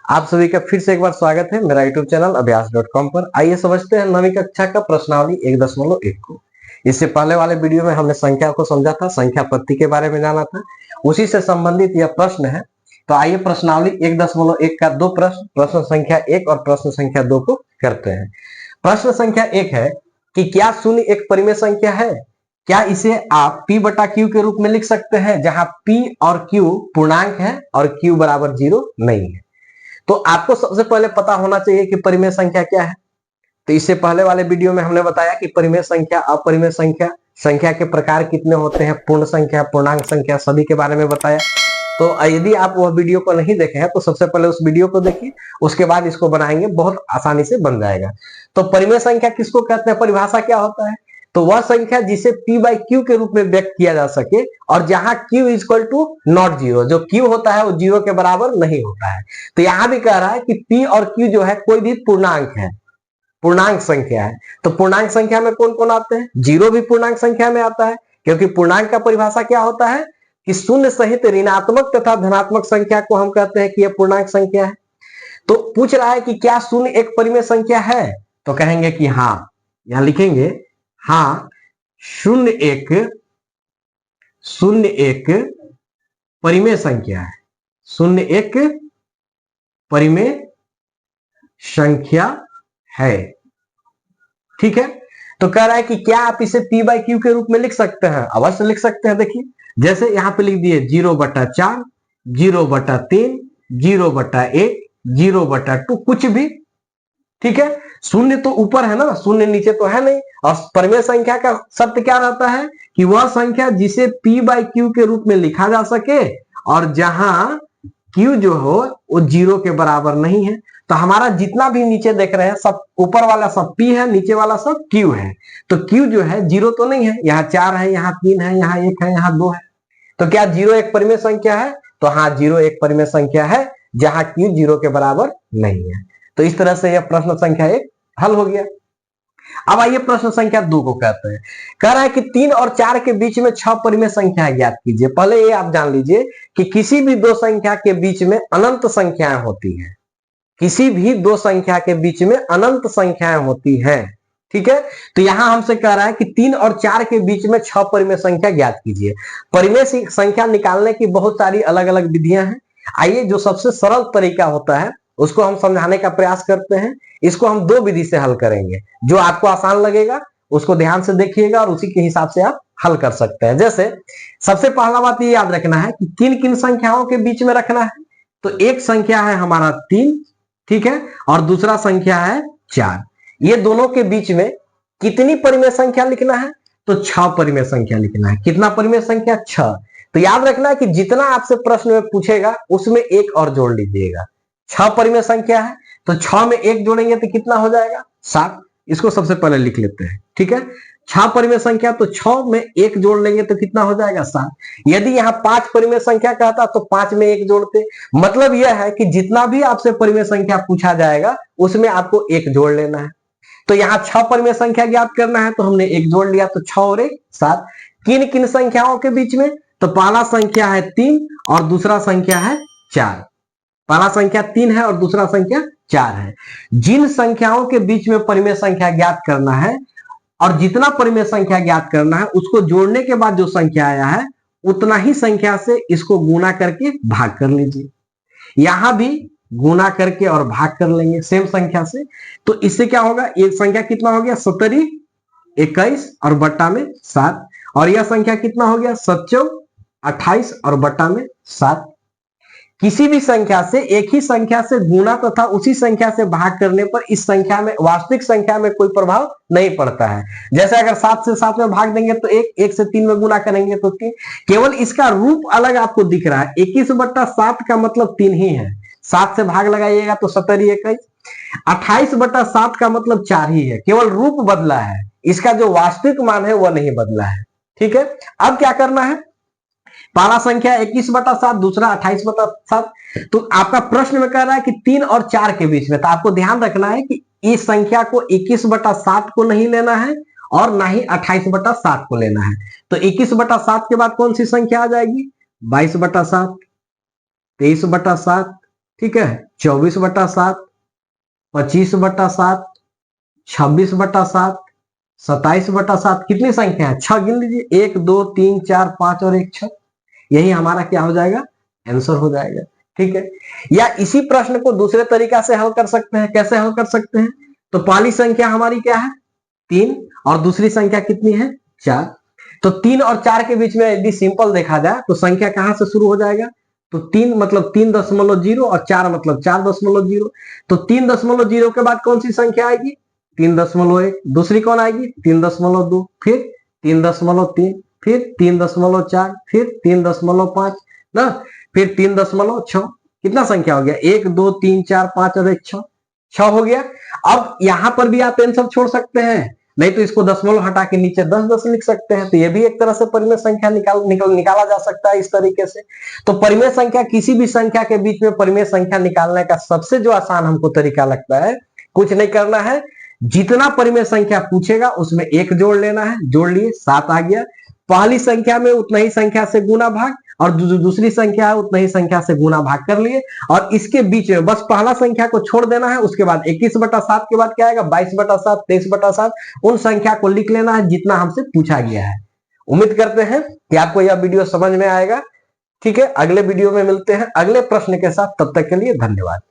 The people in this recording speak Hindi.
आप सभी का फिर से एक बार स्वागत है मेरा यूट्यूब चैनल अभ्यास.com पर। आइए समझते हैं 9वीं कक्षा का प्रश्नावली 1.1 को। इससे पहले वाले वीडियो में हमने संख्या को समझा था, संख्या पत्ती के बारे में जाना था, उसी से संबंधित यह प्रश्न है। तो आइए प्रश्नावली 1.1 का दो प्रश्न संख्या 1 और प्रश्न संख्या 2 को करते हैं। प्रश्न संख्या 1 है कि क्या शून्य एक परिमेय संख्या है? क्या इसे आप p बटा q के रूप में लिख सकते हैं, जहां p और q पूर्णांक है और q बराबर 0 नहीं है। तो आपको सबसे पहले पता होना चाहिए कि परिमेय संख्या क्या है। तो इससे पहले वाले वीडियो में हमने बताया कि परिमेय संख्या, अपरिमेय संख्या, संख्या के प्रकार कितने होते हैं, पूर्ण संख्या, पूर्णांक संख्या, सभी के बारे में बताया। तो यदि आप वह वीडियो को नहीं देखे हैं तो सबसे पहले उस वीडियो को देखिए, उसके बाद इसको बनाएंगे, बहुत आसानी से बन जाएगा। तो परिमेय संख्या किसको कहते हैं, परिभाषा क्या होता है? तो वह संख्या जिसे p बाई q के रूप में व्यक्त किया जा सके और जहां q equal to not zero, जो q होता है वो जीरो के बराबर नहीं होता है। तो यहां भी कह रहा है कि p और q जो है कोई भी पूर्णांक है, पूर्णांक संख्या है। तो पूर्णांक संख्या में कौन कौन आते हैं? जीरो भी पूर्णांक संख्या में आता है, क्योंकि पूर्णांक का परिभाषा क्या होता है कि शून्य सहित ऋणात्मक तथा धनात्मक संख्या को हम कहते हैं कि यह पूर्णांक संख्या है। तो पूछ रहा है कि क्या शून्य एक परिमेय संख्या है? तो कहेंगे कि हाँ, यहां लिखेंगे हाँ, शून्य एक परिमेय संख्या है। शून्य एक परिमेय संख्या है, ठीक है। तो कह रहा है कि क्या आप इसे p बाई q के रूप में लिख सकते हैं? अवश्य लिख सकते हैं। देखिए जैसे यहां पे लिख दिए 0/4, 0/3, 0/1, 0/2, कुछ भी, ठीक है। शून्य तो ऊपर है ना, शून्य नीचे तो है नहीं। और परिमेय संख्या का शर्त क्या रहता है कि वह संख्या जिसे p बाई q के रूप में लिखा जा सके और जहां q जो हो वो जीरो के बराबर नहीं है। तो हमारा जितना भी नीचे देख रहे हैं सब, ऊपर वाला सब p है, नीचे वाला सब q है। तो q जो है जीरो तो नहीं है, यहाँ 4 है, यहाँ 3 है, यहाँ 1 है, यहाँ 2 है। तो क्या जीरो एक परिमेय संख्या है? तो हाँ, जीरो एक परिमेय संख्या है जहां q जीरो के बराबर नहीं है। तो इस तरह से यह प्रश्न संख्या 1 हल हो गया। अब आइए प्रश्न संख्या 2 को कहते हैं। कह रहा है कि 3 और 4 के बीच में 6 परिमेय संख्या ज्ञात कीजिए। पहले ये आप जान लीजिए कि किसी भी दो संख्या के बीच में अनंत संख्याएं होती हैं। किसी भी दो संख्या के बीच में अनंत संख्याएं होती हैं, ठीक है। तो यहां हमसे कह रहा है कि 3 और 4 के बीच में 6 परिमेय संख्या ज्ञात कीजिए। परिमेय संख्या निकालने की बहुत सारी अलग अलग विधियां हैं। आइए जो सबसे सरल तरीका होता है उसको हम समझाने का प्रयास करते हैं। इसको हम दो विधि से हल करेंगे, जो आपको आसान लगेगा उसको ध्यान से देखिएगा और उसी के हिसाब से आप हल कर सकते हैं। जैसे सबसे पहला बात ये याद रखना है कि किन किन संख्याओं के बीच में रखना है। तो एक संख्या है हमारा 3, ठीक है, और दूसरा संख्या है 4। ये दोनों के बीच में कितनी परिमेय संख्या लिखना है? तो 6 परिमेय संख्या लिखना है। कितना परिमेय संख्या? 6। तो याद रखना है कि जितना आपसे प्रश्न में पूछेगा उसमें एक और जोड़ लीजिएगा। 6 परिमेय संख्या है तो 6 में एक जोड़ेंगे तो कितना हो जाएगा? 7। इसको सबसे पहले लिख लेते हैं, ठीक है। 6 परिमेय संख्या तो 6 में एक जोड़ लेंगे तो कितना हो जाएगा? 7। यदि यहाँ 5 परिमेय संख्या कहता तो 5 में एक जोड़ते। मतलब यह है कि जितना भी आपसे परिमेय संख्या पूछा जाएगा उसमें आपको एक जोड़ लेना है। तो यहाँ 6 परिमेय संख्या ज्ञात करना है तो हमने एक जोड़ लिया, तो 6 और 1 7। किन किन संख्याओं के बीच में? तो पहला संख्या है 3 और दूसरा संख्या है 4। पहला संख्या 3 है और दूसरा संख्या 4 है। जिन संख्याओं के बीच में परिमेय संख्या ज्ञात करना है और जितना परिमेय संख्या ज्ञात करना है उसको जोड़ने के बाद जो संख्या आया है उतना ही संख्या से इसको गुना करके भाग कर लीजिए। यहां भी गुना करके और भाग कर लेंगे सेम संख्या से। तो इससे क्या होगा? एक संख्या कितना हो गया? 70, 21 और बट्टा में 7। और यह संख्या कितना हो गया? 7, 28 और बट्टा में 7। किसी भी संख्या से एक ही संख्या से गुना तथा उसी संख्या से भाग करने पर इस संख्या में, वास्तविक संख्या में कोई प्रभाव नहीं पड़ता है। जैसे अगर 7 से 7 में भाग देंगे तो 1, 1 से 3 में गुना करेंगे तो 3। केवल इसका रूप अलग आपको दिख रहा है। 21/7 का मतलब 3 ही है। 7 से भाग लगाइएगा तो 70, 21। 28/7 का मतलब 4 ही है, केवल रूप बदला है, इसका जो वास्तविक मान है वह नहीं बदला है, ठीक है। अब क्या करना है? पहला संख्या 21/7, दूसरा 28/7। तो आपका प्रश्न में कह रहा है कि 3 और 4 के बीच में, तो आपको ध्यान रखना है कि इस संख्या को 21/7 को नहीं लेना है और ना ही 28/7 को लेना है। तो 21/7 के बाद कौन सी संख्या आ जाएगी? 22/7, 23/7, ठीक है, 24/7, 25/7, 26/7, 27/7, कितनी संख्या है? 6 गिन लीजिए, 1 2 3 4 5 और 1 6। यही हमारा क्या हो जाएगा? आंसर हो जाएगा। ठीक है, या इसी प्रश्न को दूसरे तरीका से हल कर सकते हैं। कैसे हल कर सकते हैं? तो पहली संख्या हमारी क्या है? 3, और दूसरी संख्या कितनी है? 4। तो 3 और 4 के बीच में यदि सिंपल देखा जाए तो संख्या कहां से शुरू हो जाएगा? तो 3 मतलब 3.0 और 4 मतलब 4.0। तो 3.0 के बाद कौन सी संख्या आएगी? 3.1। दूसरी कौन आएगी? 3.2, फिर 3.3, फिर 3.4, फिर 3.5 ना, फिर 3.6। कितना संख्या हो गया? 1 2 3 4 5 और 1 6। 6 हो गया। अब यहां पर भी आप आंसर छोड़ सकते हैं, नहीं तो इसको दशमलव हटा के नीचे 10 लिख सकते हैं। तो ये भी एक तरह से परिमेय संख्या निकाला जा सकता है इस तरीके से। तो परिमेय संख्या, किसी भी संख्या के बीच में परिमेय संख्या निकालने का सबसे जो आसान हमको तरीका लगता है, कुछ नहीं करना है, जितना परिमेय संख्या पूछेगा उसमें 1 जोड़ लेना है। जोड़ लिए, 7 आ गया। पहली संख्या में उतना ही संख्या से गुना भाग, और दूसरी संख्या है उतना ही संख्या से गुना भाग कर लिए, और इसके बीच में बस पहला संख्या को छोड़ देना है। उसके बाद 21/7 के बाद क्या आएगा? 22/7, 23/7। उन संख्या को लिख लेना है जितना हमसे पूछा गया है। उम्मीद करते हैं कि आपको यह वीडियो समझ में आएगा। ठीक है, अगले वीडियो में मिलते हैं अगले प्रश्न के साथ। तब तक के लिए धन्यवाद।